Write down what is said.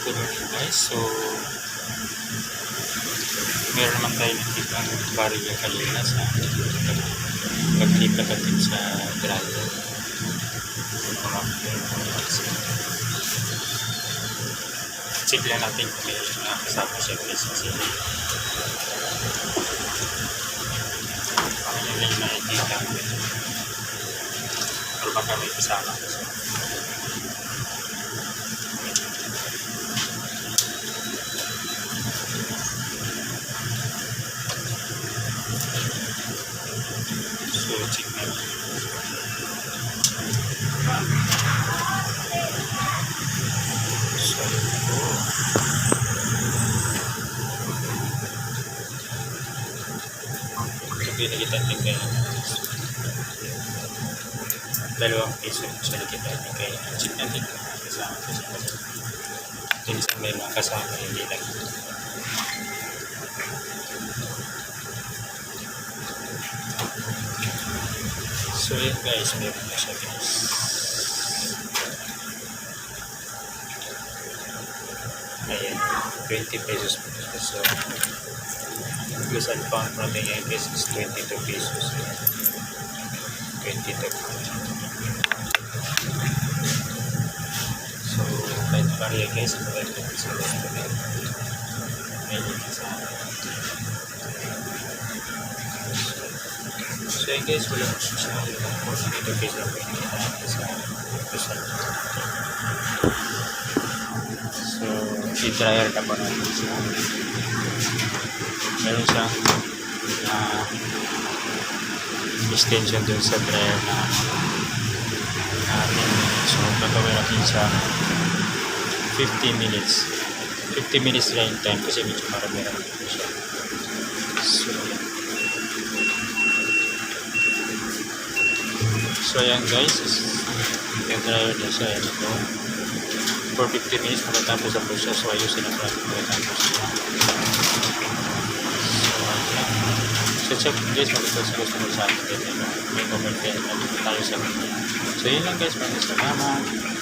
Good morning guys. So, meron naman tayo nakitang barya kanina sa pag-clip natin sa dryer. Check lang natin kung may kasama siya guys kasi parang yun lang yung nakikita pero baka may kasama kasi. So, check natin. So, ito pinagitan din kayo. 2 piso sa likitan din kayo. Check natin kung kasama ko siya. Minsan may mga kasama hindi lang. So yun guys, meron na siya guys. Ayan, 20 pesos po siya. So, plus and pound natin ngayon guys is 22 pesos. 22 pound. So, kahit pariya guys, maganda ko sa loob na may kasama. So yun guys, wala ko siya dito guys lang po yung sa kusal. So, i-dryer na po natin siya. Meron siyang extension dun sa dryer na natin. So, gagawin natin siya 50 minutes. 50 minutes drying time kasi medyo marami-rami siya. So ayan guys, yung dryer na siya, ayan ito. For 50 minutes matatapos ang siya. So ayusin na natin matatapos siya. So check guys, mag-gusto mo sa atin. May comment tayo sa video. So yun lang guys, maraming salamat.